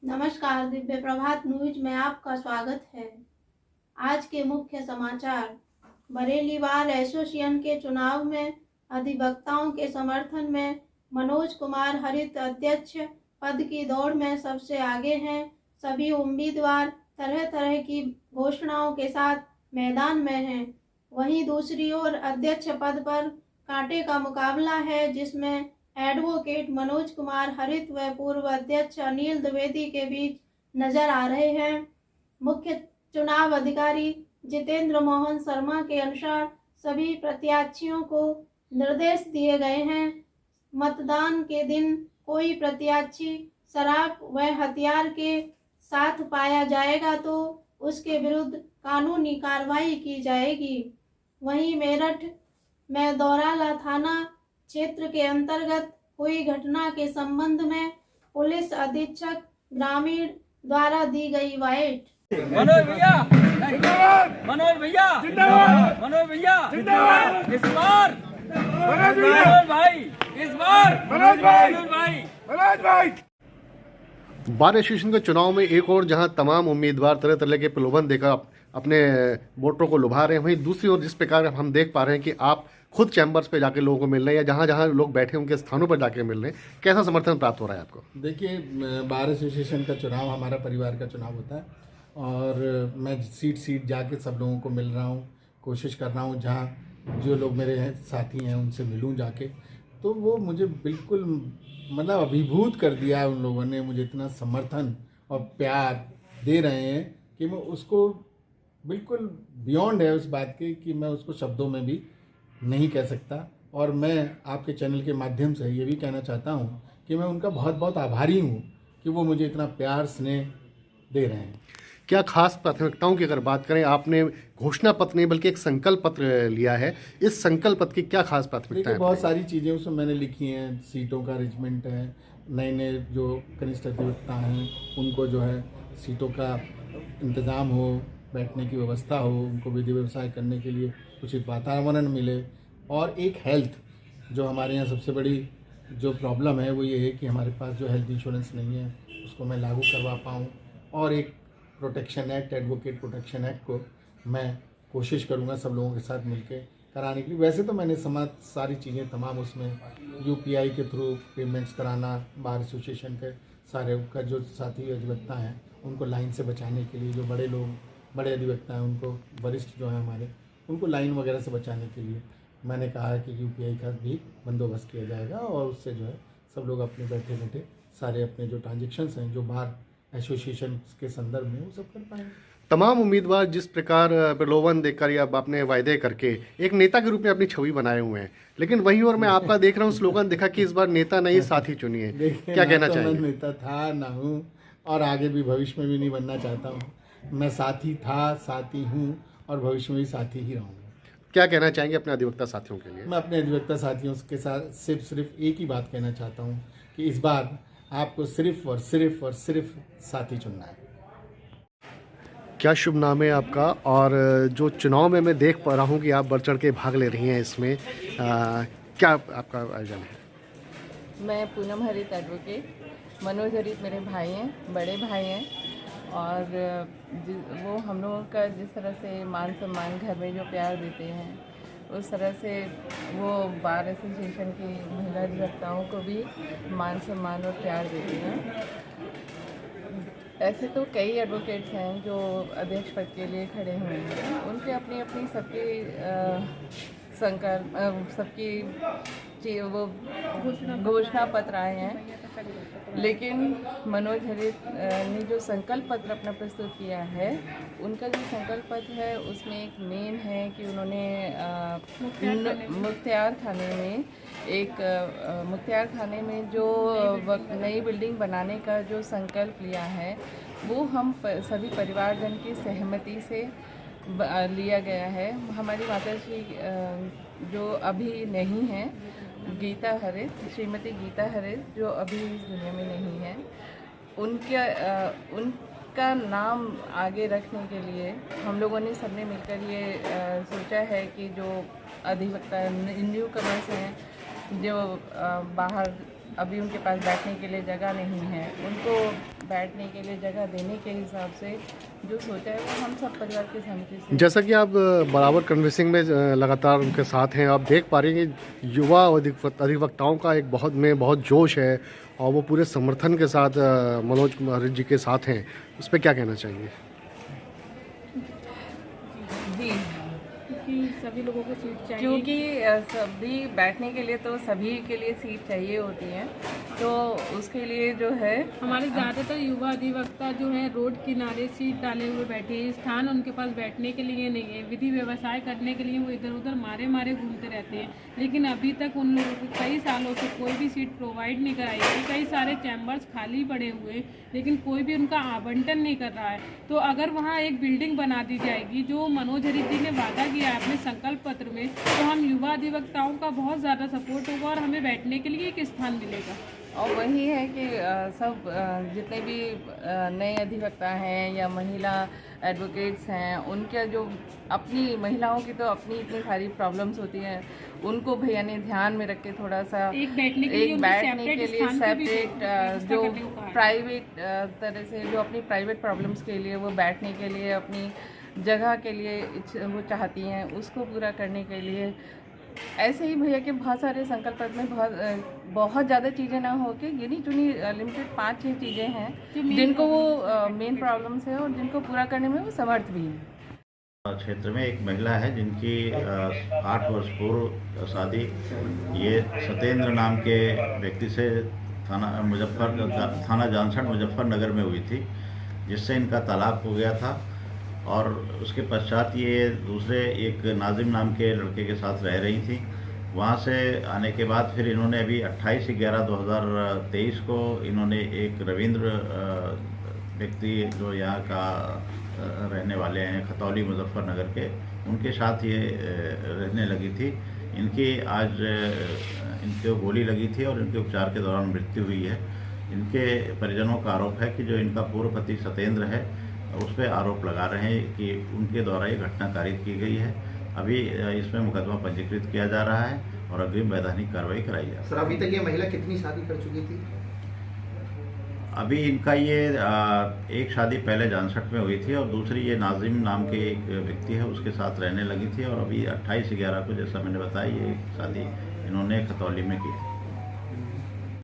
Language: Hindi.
नमस्कार, दिव्य प्रभात न्यूज में आपका स्वागत है। आज के मुख्य समाचार। बरेली बार एसोसिएशन के चुनाव में अधिवक्ताओं के समर्थन में मनोज कुमार हरित अध्यक्ष पद की दौड़ में सबसे आगे हैं। सभी उम्मीदवार तरह तरह की घोषणाओं के साथ मैदान में हैं। वहीं दूसरी ओर अध्यक्ष पद पर कांटे का मुकाबला है, जिसमें एडवोकेट मनोज कुमार हरित व पूर्व अध्यक्ष अनिल द्विवेदी के बीच नजर आ रहे हैं। मुख्य चुनाव अधिकारी जितेंद्र मोहन शर्मा के अनुसार सभी प्रत्याशियों को निर्देश दिए गए हैं। मतदान के दिन कोई प्रत्याशी शराब व हथियार के साथ पाया जाएगा तो उसके विरुद्ध कानूनी कार्रवाई की जाएगी। वहीं मेरठ में दौराला थाना क्षेत्र के अंतर्गत हुई घटना के संबंध में पुलिस अधीक्षक ग्रामीण द्वारा दी गई बाइट। मनोज भैया जिंदाबाद, मनोज भैया जिंदाबाद, मनोज भैया जिंदाबाद, इस बार मनोज भाई, इस बार मनोज भाई। बार एसोसिएशन के चुनाव में एक और जहां तमाम उम्मीदवार तरह तरह के प्रलोभन देकर अपने वोटरों को लुभा रहे हैं, वहीं दूसरी ओर जिस प्रकार हम देख पा रहे हैं कि आप खुद चैम्बर्स पे जाके लोगों को मिल रहे हैं या जहां जहां लोग बैठे उनके स्थानों पर जाके मिल रहे हैं, कैसा समर्थन प्राप्त हो रहा है आपको? देखिए, बार एसोसिएशन का चुनाव हमारा परिवार का चुनाव होता है और मैं सीट सीट जाके सब लोगों को मिल रहा हूँ, कोशिश कर रहा हूँ जहाँ जो लोग मेरे साथी हैं उनसे मिलूँ जाके। तो वो मुझे बिल्कुल मतलब अभिभूत कर दिया है। उन लोगों ने मुझे इतना समर्थन और प्यार दे रहे हैं कि मैं उसको बिल्कुल बियॉन्ड है उस बात के कि मैं उसको शब्दों में भी नहीं कह सकता। और मैं आपके चैनल के माध्यम से ये भी कहना चाहता हूँ कि मैं उनका बहुत बहुत आभारी हूँ कि वो मुझे इतना प्यार स्नेह दे रहे हैं। क्या खास प्राथमिकताओं की अगर बात करें, आपने घोषणा पत्र नहीं बल्कि एक संकल्प पत्र लिया है, इस संकल्प पत्र की क्या खास प्राथमिकता है? बहुत सारी चीज़ें उसमें मैंने लिखी हैं। सीटों का अरेंजमेंट है, नए नए जो कनिष्ठ अधिवक्ता हैं उनको जो है सीटों का इंतज़ाम हो, बैठने की व्यवस्था हो, उनको विधि व्यवसाय करने के लिए उचित वातावरण मिले, और एक हेल्थ जो हमारे यहाँ सबसे बड़ी जो प्रॉब्लम है वो ये है कि हमारे पास जो हेल्थ इंश्योरेंस नहीं है उसको मैं लागू करवा पाऊँ, और एक protection act, advocate protection act को मैं कोशिश करूँगा सब लोगों के साथ मिलकर कराने के लिए। वैसे तो मैंने सारी चीज़ें तमाम उसमें यूपीआई के थ्रू पेमेंट्स कराना, बार एसोसिएशन के सारे का जो साथी अधिवक्ता हैं उनको लाइन से बचाने के लिए, जो बड़े लोग बड़े अधिवक्ता हैं उनको, वरिष्ठ जो हैं हमारे, उनको लाइन वगैरह से बचाने के लिए मैंने कहा है कि यूपीआई का भी बंदोबस्त किया जाएगा, और उससे जो है सब लोग अपने बैठे बैठे सारे अपने जो ट्रांजेक्शन्स हैं जो बार एसोसिएशन के संदर्भ में वो सब कर पाएंगे। तमाम उम्मीदवार जिस प्रकार प्रलोभन देकर या अपने वायदे करके एक नेता के रूप में अपनी छवि बनाए हुए हैं, लेकिन वहीं और मैं आपका देख रहा हूँ स्लोगन देखा कि इस बार नेता नहीं साथी चुनिए, क्या कहना चाहिए? मैं नेता था ना हूँ और आगे भी भविष्य में भी नहीं बनना चाहता हूँ। मैं साथी था, साथी हूँ और भविष्य में भी साथी ही रहूँगा। क्या कहना चाहेंगे अपने अधिवक्ता साथियों के लिए? मैं अपने अधिवक्ता साथियों के साथ सिर्फ एक ही बात कहना चाहता हूँ कि इस बार आपको सिर्फ और सिर्फ साथी चुनना है। क्या शुभ नाम है आपका? और जो चुनाव में मैं देख पा रहा हूँ कि आप बढ़ चढ़ के भाग ले रही हैं इसमें, क्या आपका आयोजन है? मैं पूनम हरित एडवोकेट, मनोज हरित मेरे भाई हैं, बड़े भाई हैं, और वो हम लोगों का जिस तरह से मान सम्मान घर में जो प्यार देते हैं उस तरह से वो बार एसोसिएशन की महिला अधिवक्ताओं को भी मान सम्मान और प्यार देते हैं। ऐसे तो कई एडवोकेट्स हैं जो अध्यक्ष पद के लिए खड़े हुए हैं, उनके अपनी अपनी सबकी वो घोषणा पत्र आए हैं, लेकिन मनोज हरित ने जो संकल्प पत्र अपना प्रस्तुत किया है, उनका जो संकल्प पत्र है उसमें एक मेन है कि उन्होंने मुख्तियार खाने में जो नई बिल्डिंग बनाने का जो संकल्प लिया है वो हम सभी परिवारजन की सहमति से लिया गया है। हमारी माताजी जो अभी नहीं है, गीता हरित, श्रीमती गीता हरित, जो अभी इस दुनिया में नहीं है, उनका नाम आगे रखने के लिए हम लोगों ने सबने मिलकर ये सोचा है कि जो अधिवक्ता न्यू कमर्स हैं जो बाहर अभी उनके पास बैठने के लिए जगह नहीं है, उनको बैठने के लिए जगह देने के हिसाब से जो सोचा है वो हम सब परिवार की सहमति से। जैसा कि आप बराबर कन्विंसिंग में लगातार उनके साथ हैं, आप देख पा रहे हैं कि युवा अधिवक्ताओं का एक बहुत जोश है और वो पूरे समर्थन के साथ मनोज कुमार जी के साथ हैं। उस पर क्या कहना चाहिए? जी, क्योंकि सभी लोगों को सीट चाहिए, क्योंकि सभी बैठने के लिए तो सभी के लिए सीट चाहिए होती है, तो उसके लिए जो है हमारे ज़्यादातर युवा अधिवक्ता जो है रोड किनारे सीट डाले हुए बैठे हैं। स्थान उनके पास बैठने के लिए नहीं है, विधि व्यवसाय करने के लिए वो इधर उधर मारे घूमते रहते हैं। लेकिन अभी तक उन लोगों को कई सालों से कोई भी सीट प्रोवाइड नहीं कराई गई। कई सारे चैम्बर्स खाली पड़े हुए, लेकिन कोई भी उनका आवंटन नहीं कर रहा है। तो अगर वहाँ एक बिल्डिंग बना दी जाएगी, जो मनोज हरित जी ने वादा किया है अपने संकल्प पत्र में, तो हम युवा अधिवक्ताओं का बहुत ज़्यादा सपोर्ट होगा और हमें बैठने के लिए एक स्थान मिलेगा। और वही है कि सब जितने भी नए अधिवक्ता हैं या महिला एडवोकेट्स हैं, उनके जो अपनी महिलाओं की तो अपनी इतनी सारी प्रॉब्लम्स होती हैं, उनको भैया ने ध्यान में रख के थोड़ा सा एक बैठने के लिए सेपरेट जो प्राइवेट तरह से जो अपनी प्राइवेट प्रॉब्लम्स के लिए वो बैठने के लिए अपनी जगह के लिए वो चाहती हैं, उसको पूरा करने के लिए ऐसे ही भैया के बहुत सारे संकल्प में बहुत ज़्यादा चीज़ें ना हो के गिनी चुनी लिमिटेड 5-6 चीज़ें हैं जिनको वो मेन प्रॉब्लम्स है और जिनको पूरा करने में वो समर्थ भी हैं। क्षेत्र में एक महिला है जिनकी 8 वर्ष पूर्व शादी ये सत्येंद्र नाम के व्यक्ति से थाना जानसठ मुजफ्फरनगर में हुई थी, जिससे इनका तलाक हो गया था। और उसके पश्चात ये दूसरे एक नाजिम नाम के लड़के के साथ रह रही थी। वहाँ से आने के बाद फिर इन्होंने अभी 28/11/2023 को इन्होंने एक रविंद्र व्यक्ति जो यहाँ का रहने वाले हैं खतौली मुजफ्फरनगर के, उनके साथ ये रहने लगी थी। इनकी आज इनको गोली लगी थी और इनके उपचार के दौरान मृत्यु हुई है। इनके परिजनों का आरोप है कि जो इनका पूर्व पति सत्येंद्र है उस पर आरोप लगा रहे हैं कि उनके द्वारा ये घटना कारित की गई है। अभी इसमें मुकदमा पंजीकृत किया जा रहा है और अग्रिम वैधानिक कार्रवाई कराई जा रही है। सर, अभी तक ये महिला कितनी शादी कर चुकी थी? अभी इनका ये एक शादी पहले जानसठ में हुई थी और दूसरी ये नाजिम नाम के एक व्यक्ति है उसके साथ रहने लगी थी, और अभी 28/11 को जैसा मैंने बताया ये शादी इन्होंने खतौली में की थी।